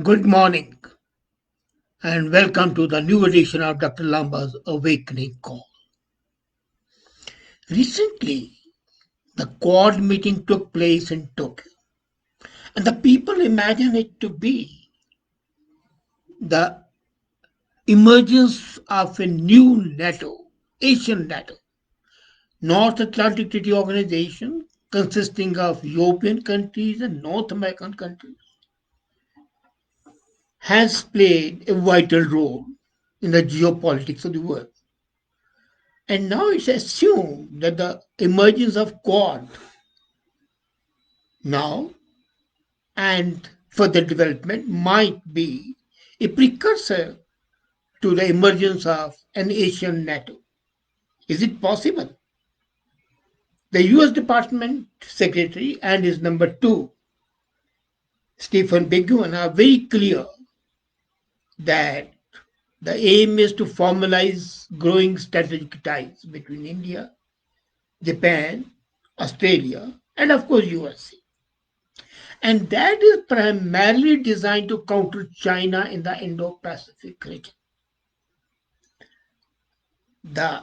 Good morning and welcome to the new edition of Dr. Lamba's Awakening Call. Recently, the Quad meeting took place in Tokyo, and the people imagine it to be the emergence of a new NATO, Asian NATO, North Atlantic Treaty Organization consisting of European countries and North American countries, has played a vital role in the geopolitics of the world. And now it's assumed that the emergence of Quad now and further development might be a precursor to the emergence of an Asian NATO. Is it possible? The US Department Secretary and his number two, Stephen Biguan, are very clear that the aim is to formalize growing strategic ties between India, Japan, Australia, and of course USA. And that is primarily designed to counter China in the Indo-Pacific region. The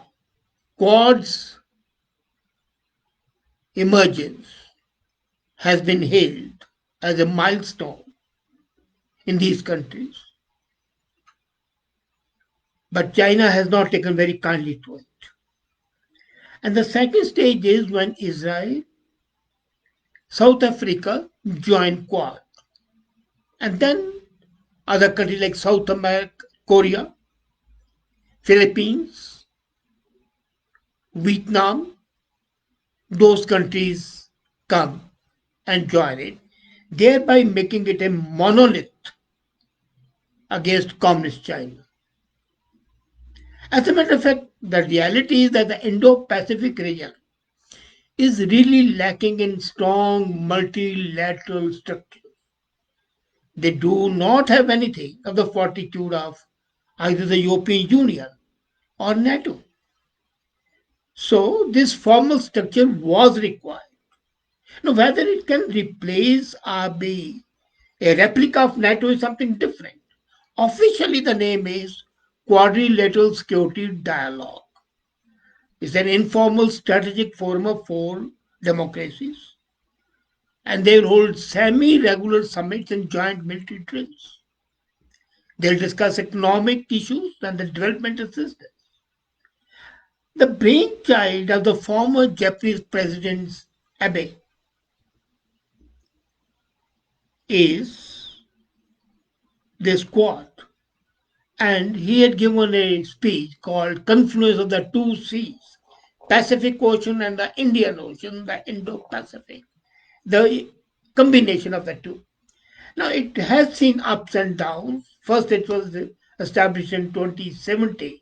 Quad's emergence has been hailed as a milestone in these countries, but China has not taken very kindly to it. And the second stage is when Israel, South Africa join Quad, and then other countries like South America, Korea, Philippines, Vietnam, those countries come and join it, thereby making it a monolith against communist China. As a matter of fact, the reality is that the Indo-Pacific region is really lacking in strong multilateral structure. They do not have anything of the fortitude of either the European Union or NATO. So this formal structure was required. Now, whether it can replace or be a replica of NATO is something different. Officially, the name is Quadrilateral Security Dialogue. It's an informal strategic forum of four democracies, and they'll hold semi-regular summits and joint military drills. They'll discuss economic issues and the development assistance. The brainchild of the former Japanese President Abe is this Quad, and he had given a speech called Confluence of the Two Seas, Pacific Ocean and the Indian Ocean, the Indo-Pacific, the combination of the two. Now it has seen ups and downs. First it was established in 2017,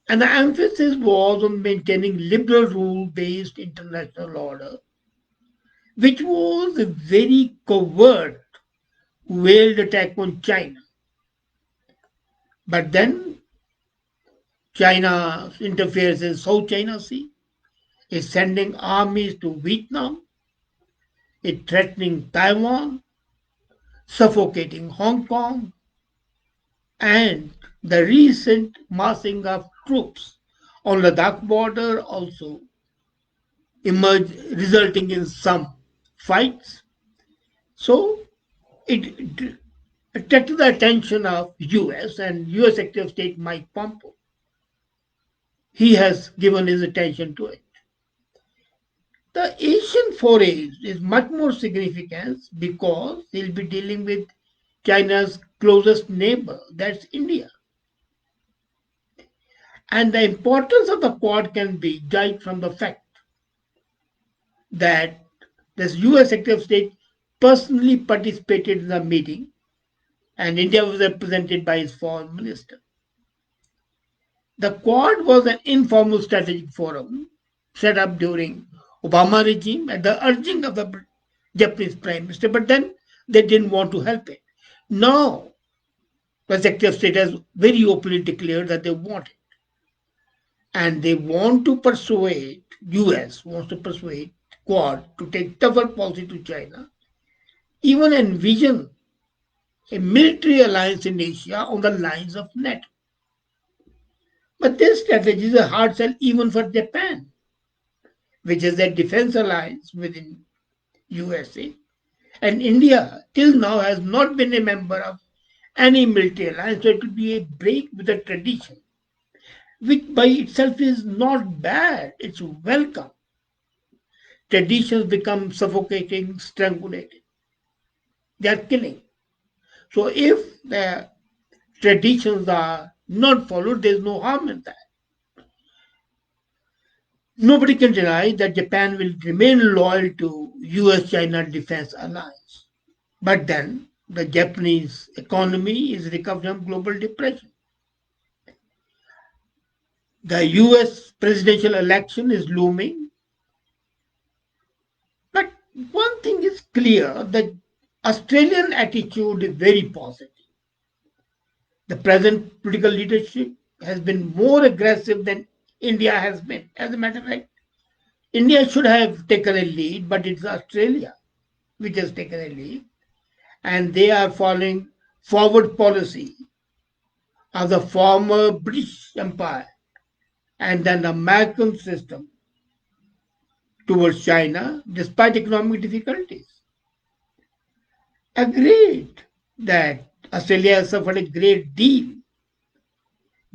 and the emphasis was on maintaining liberal rule-based international order, which was a very covert veiled attack on China. But then China interferes in South China Sea, is sending armies to Vietnam, is threatening Taiwan, suffocating Hong Kong, and the recent massing of troops on Ladakh border also emerged, resulting in some fights. So it attracted the attention of US and US Secretary of State Mike Pompeo. He has given his attention to it. The Asian foray is much more significant because he'll be dealing with China's closest neighbor, that's India. And the importance of the Quad can be judged from the fact that this US Secretary of State personally participated in the meeting and India was represented by its foreign minister. The Quad was an informal strategic forum set up during Obama regime at the urging of the Japanese Prime Minister, but then they didn't want to help it. Now, the Secretary of State has very openly declared that they want it. And they want to persuade, US wants to persuade Quad to take tougher policy to China, even envision a military alliance in Asia on the lines of NATO. But this strategy is a hard sell even for Japan, which is a defense alliance within USA. And India till now has not been a member of any military alliance, so it would be a break with a tradition, which by itself is not bad, it's welcome. Traditions become suffocating, strangulating. They are killing. So if the traditions are not followed, there's no harm in that. Nobody can deny that Japan will remain loyal to US China defense alliance. But then the Japanese economy is recovering from global depression. The US presidential election is looming. But one thing is clear, the Australian attitude is very positive. The present political leadership has been more aggressive than India has been. As a matter of fact, India should have taken a lead, but it's Australia which has taken a lead, and they are following forward policy of the former British Empire and then the American system towards China despite economic difficulties. Agreed that Australia has suffered a great deal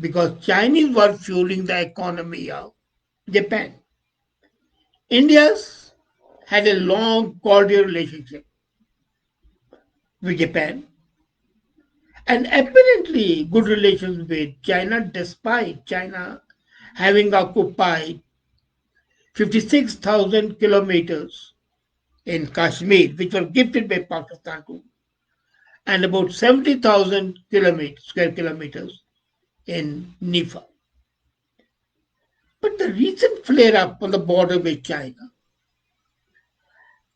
because Chinese were fueling the economy of Japan. India's had a long cordial relationship with Japan and apparently good relations with China despite China having occupied 56,000 kilometers in Kashmir, which were gifted by Pakistan to, and about 70,000 square kilometers in Nepal. But the recent flare up on the border with China,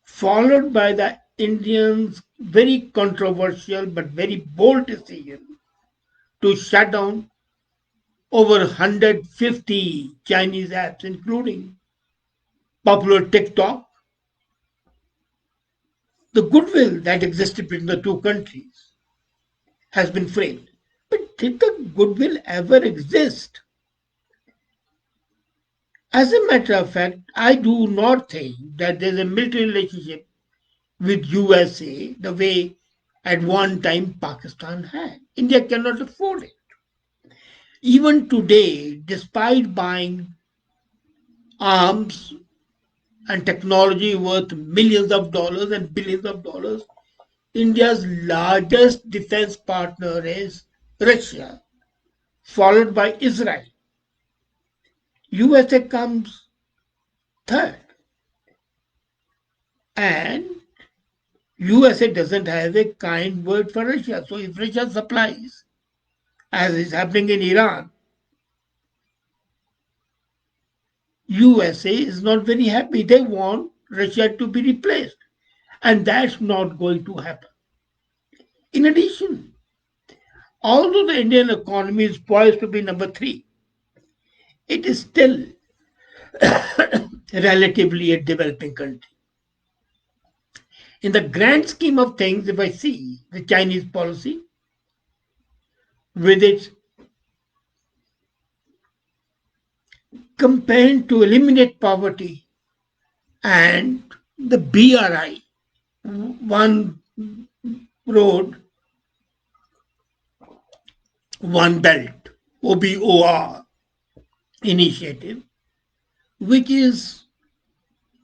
followed by the Indians' very controversial but very bold decision to shut down over 150 Chinese apps, including popular TikTok, the goodwill that existed between the two countries has been framed. But did the goodwill ever exist? As a matter of fact, I do not think that there's a military relationship with USA the way at one time Pakistan had. India cannot afford it. Even today, despite buying arms and technology worth millions of dollars and billions of dollars, India's largest defense partner is Russia, followed by Israel. USA comes third. And USA doesn't have a kind word for Russia. So if Russia supplies, as is happening in Iran, USA is not very happy. They want Russia to be replaced. And that's not going to happen. In addition, although the Indian economy is poised to be number three, it is still relatively a developing country. In the grand scheme of things, if I see the Chinese policy with its campaign to eliminate poverty and the BRI, one road, one belt, OBOR initiative, which is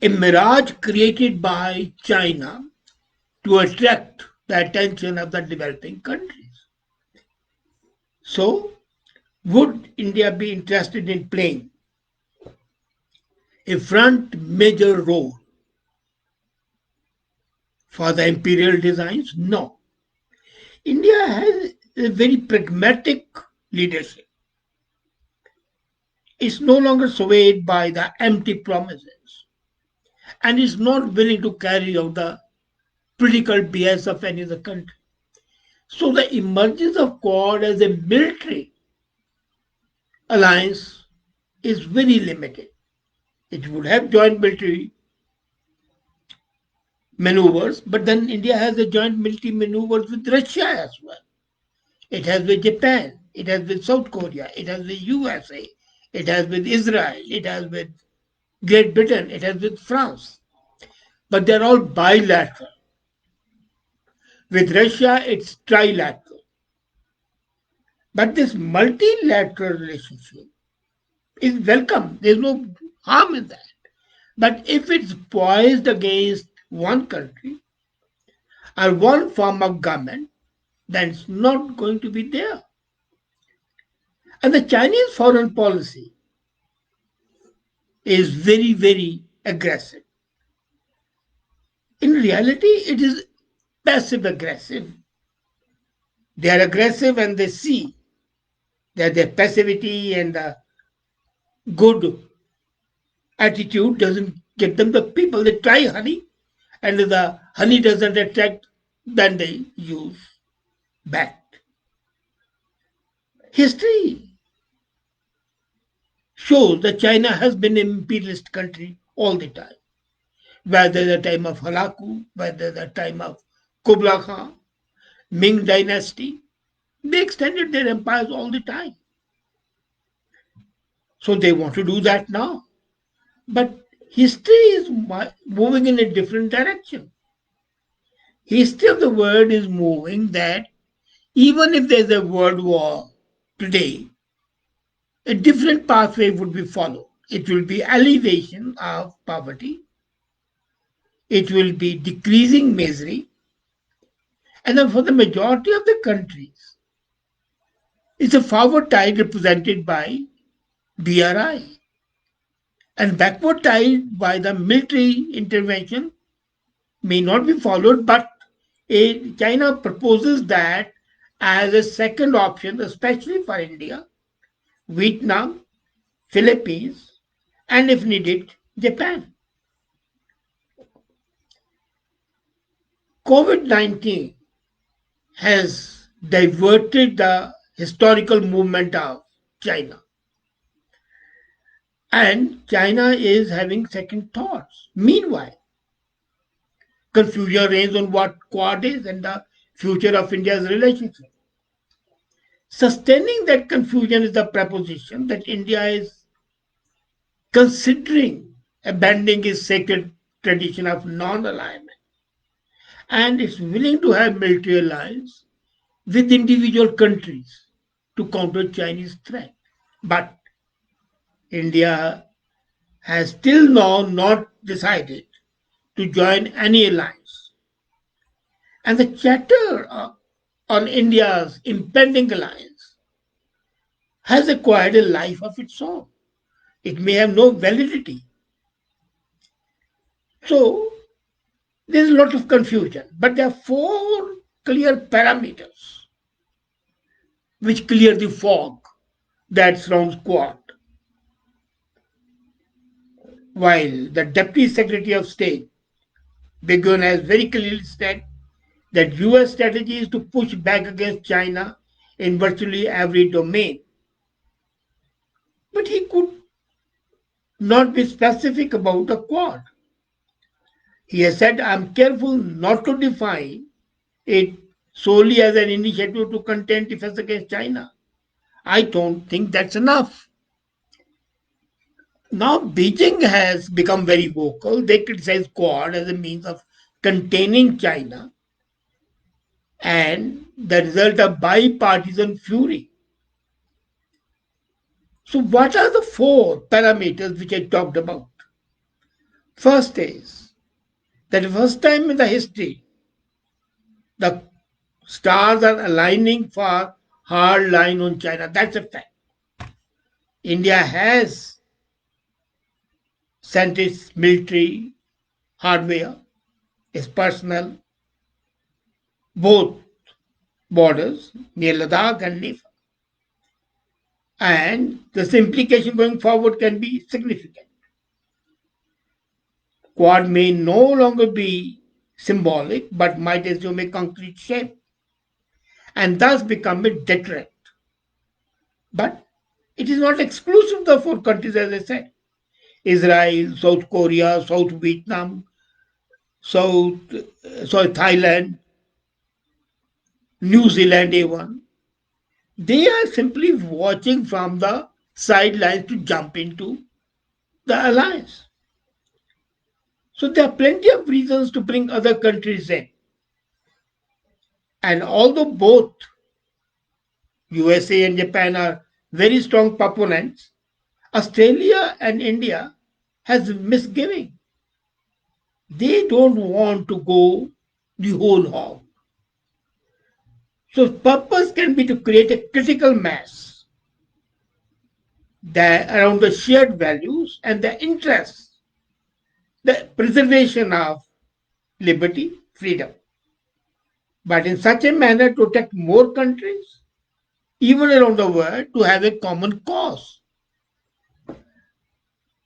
a mirage created by China to attract the attention of the developing countries. So, would India be interested in playing a front major role for the imperial designs? No. India has a very pragmatic leadership. It's no longer swayed by the empty promises and is not willing to carry out the political BS of any other country. So the emergence of Quad as a military alliance is very limited. It would have joint military maneuvers, but then India has a joint military maneuvers with Russia as well. It has with Japan, it has with South Korea, it has with USA, it has with Israel, it has with Great Britain, it has with France. But they're all bilateral. With Russia, it's trilateral. But this multilateral relationship is welcome. There's no harm in that. But if it's poised against one country or one form of government, then it's not going to be there. And the Chinese foreign policy is very, very aggressive. In reality, it is passive aggressive. They are aggressive and they see that their passivity and the good attitude doesn't get them the people. They try honey, and if the honey doesn't attract, then they use bat. History shows that China has been an imperialist country all the time, whether the time of Halaku, whether the time of Kublai Khan, Ming dynasty. They extended their empires all the time. So they want to do that now. But history is moving in a different direction. History of the world is moving that even if there's a world war today, a different pathway would be followed. It will be alleviation of poverty, it will be decreasing misery, and then for the majority of the countries, it's a forward tide represented by BRI and backward tide by the military intervention may not be followed, but China proposes that as a second option, especially for India, Vietnam, Philippines, and if needed, Japan. COVID-19 has diverted the historical movement of China. And China is having second thoughts. Meanwhile, confusion reigns on what Quad is and the future of India's relationship. Sustaining that confusion is the proposition that India is considering abandoning its sacred tradition of non alignment and is willing to have military alliance with individual countries to counter Chinese threat. But India has still now not decided to join any alliance. And the chatter on India's impending alliance has acquired a life of its own. It may have no validity. So there's a lot of confusion, but there are four clear parameters which clear the fog that surrounds Quad. While the Deputy Secretary of State, Begun, has very clearly said that US strategy is to push back against China in virtually every domain. But he could not be specific about a Quad. He has said, I'm careful not to define it solely as an initiative to contain defense against China. I don't think that's enough. Now, Beijing has become very vocal. They criticize Quad as a means of containing China and the result of bipartisan fury. So, what are the four parameters which I talked about? First is that the first time in the history, the stars are aligning for hard line on China. That's a fact. India has sent its military hardware, its personnel, both borders near Ladakh and Nepal. And this implication going forward can be significant. Quad may no longer be symbolic, but might assume a concrete shape and thus become a deterrent. But it is not exclusive of the four countries, as I said. Israel, South Korea, South Vietnam, South, Thailand, New Zealand, even. They are simply watching from the sidelines to jump into the alliance. So there are plenty of reasons to bring other countries in. And although both USA and Japan are very strong proponents, Australia and India has misgiving. They don't want to go the whole hog. So purpose can be to create a critical mass that around the shared values and the interests, the preservation of liberty, freedom, but in such a manner to protect more countries, even around the world, to have a common cause.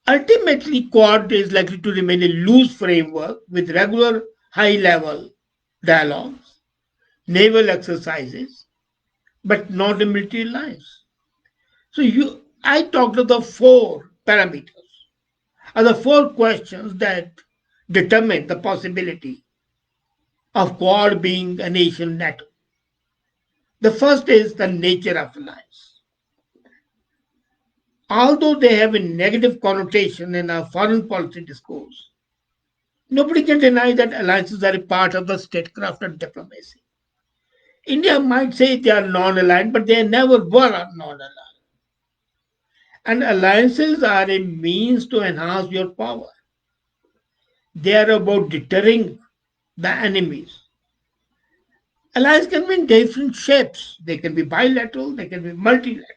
Ultimately, Quad is likely to remain a loose framework with regular high level dialogues, naval exercises, but not a military alliance. So I talked of the four parameters, are the four questions that determine the possibility of Quad being a nation NATO. The first is the nature of alliance. Although they have a negative connotation in our foreign policy discourse, nobody can deny that alliances are a part of the statecraft of diplomacy. India might say they are non-aligned, but they never were non-aligned. And alliances are a means to enhance your power. They are about deterring the enemies. Alliances can be in different shapes. They can be bilateral, they can be multilateral.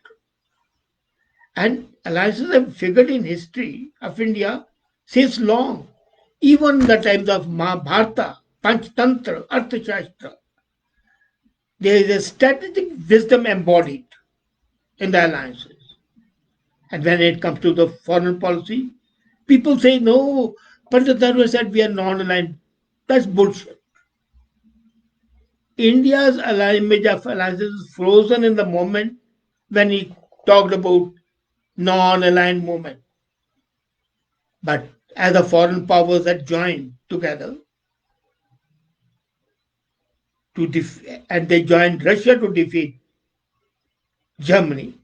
And alliances have figured in history of India since long. Even in the times of Mahabharata, Panchtantra, Arthashastra, there is a strategic wisdom embodied in the alliances. And when it comes to the foreign policy, people say, no, Pandit Nehru said we are non-aligned. That's bullshit. India's image of alliances is frozen in the moment when he talked about non-aligned movement. But as the foreign powers had joined together and they joined Russia to defeat Germany,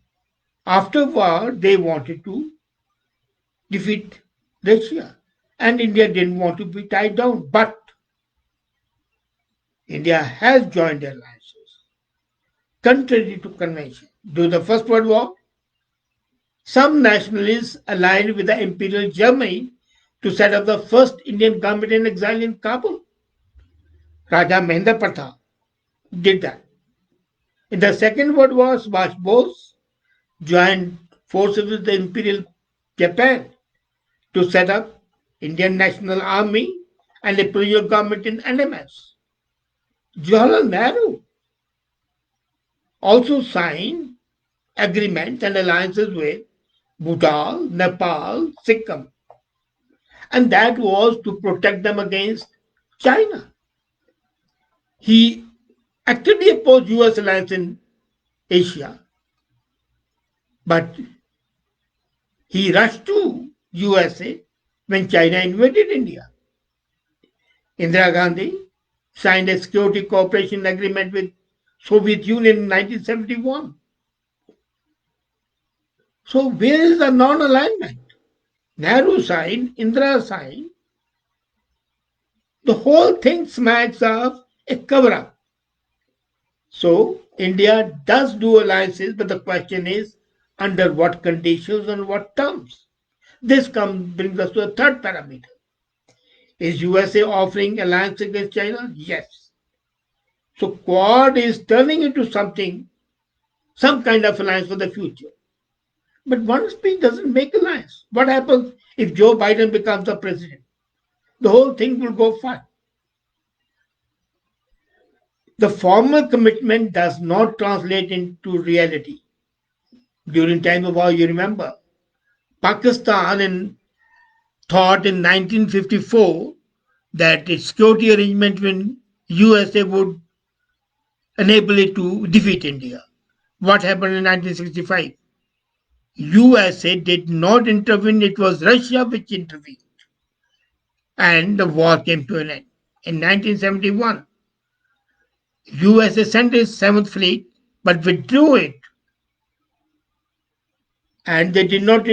afterward they wanted to defeat Russia. And India didn't want to be tied down. But India has joined alliances, contrary to convention. During the First World War, some nationalists aligned with the Imperial Germany to set up the first Indian government in exile in Kabul. Raja Mahendra Pratap did that. In the Second World War, Subhash Bose joined forces with the Imperial Japan to set up Indian National Army and a provisional government in NMS. Jawaharlal Nehru also signed agreements and alliances with Bhutan, Nepal, Sikkim, and that was to protect them against China. He actively opposed US alliance in Asia, but he rushed to USA when China invaded India. Indira Gandhi signed a security cooperation agreement with Soviet Union in 1971. So where is the non-alignment? Nehru signed, Indira signed. The whole thing smacks of a cover-up. So India does do alliances, but the question is under what conditions and what terms. This brings us to a third parameter. Is USA offering alliance against China? Yes. So Quad is turning into something, some kind of alliance for the future. But one speech doesn't make alliance. What happens if Joe Biden becomes the president? The whole thing will go fine. The formal commitment does not translate into reality. During time of war, you remember, Pakistan thought in 1954 that its security arrangement with USA would enable it to defeat India. What happened in 1965? USA did not intervene, it was Russia which intervened. And the war came to an end. In 1971, USA sent its 7th Fleet but withdrew it, and they did not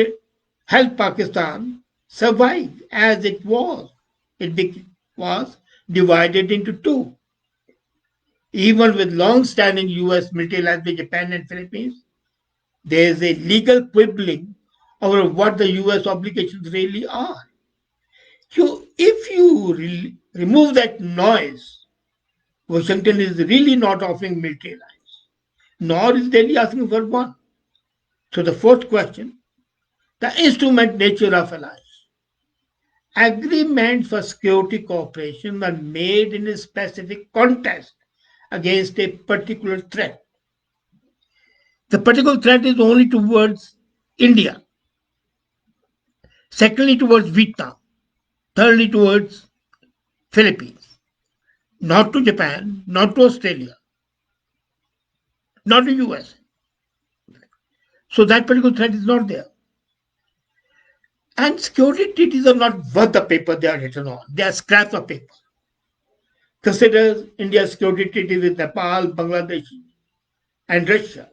help Pakistan survive as it was. Was divided into two. Even with long-standing US military allies with Japan and Philippines, there is a legal quibbling over what the US obligations really are. So if you remove that noise, Washington is really not offering military alliance, nor is Delhi asking for one. So the fourth question, the instrument nature of alliance. Agreements for security cooperation are made in a specific context against a particular threat. The particular threat is only towards India, secondly towards Vietnam, thirdly towards Philippines, not to Japan, not to Australia, not to US. So that particular threat is not there. And security treaties are not worth the paper they are written on. They are scraps of paper. Consider India's security treaty with Nepal, Bangladesh, and Russia.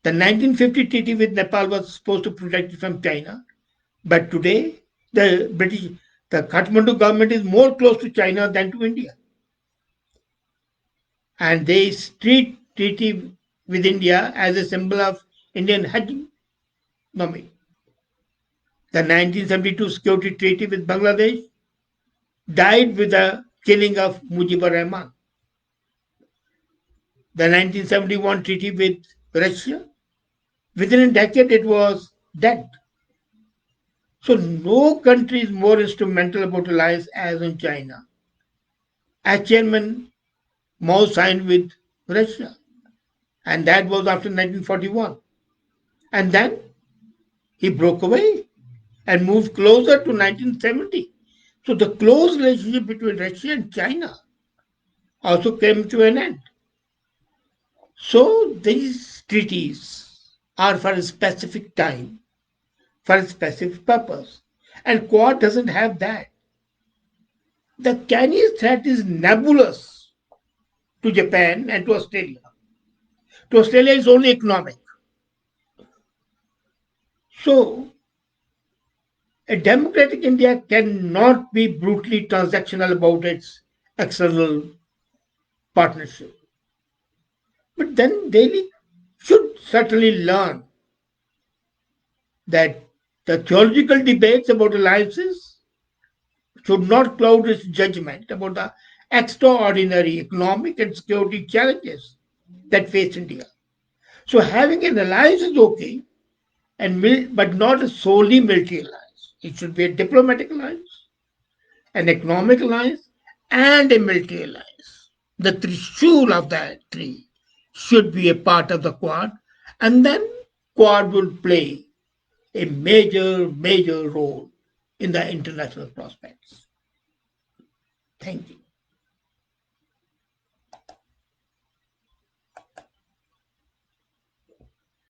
The 1950 treaty with Nepal was supposed to protect it from China, but today the Kathmandu government is more close to China than to India. And they treat treaty with India as a symbol of Indian hegemony. The 1972 security treaty with Bangladesh died with the killing of Mujibur Rahman. The 1971 treaty with Russia, within a decade it was dead. So no country is more instrumental about alliance as in China. As Chairman Mao signed with Russia, and that was after 1941. And then he broke away and moved closer to 1970. So the close relationship between Russia and China also came to an end. So these treaties are for a specific time, for a specific purpose. And Quad doesn't have that. The Chinese threat is nebulous to Japan and to Australia. To Australia, it's only economic. So a democratic India cannot be brutally transactional about its external partnership. But then Delhi should certainly learn that the theological debates about alliances should not cloud its judgment about the extraordinary economic and security challenges that face India. So having an alliance is okay, but not a solely military alliance. It should be a diplomatic alliance, an economic alliance, and a military alliance. The trishul of that three should be a part of the Quad, and then Quad will play a major role in the international prospects. Thank you.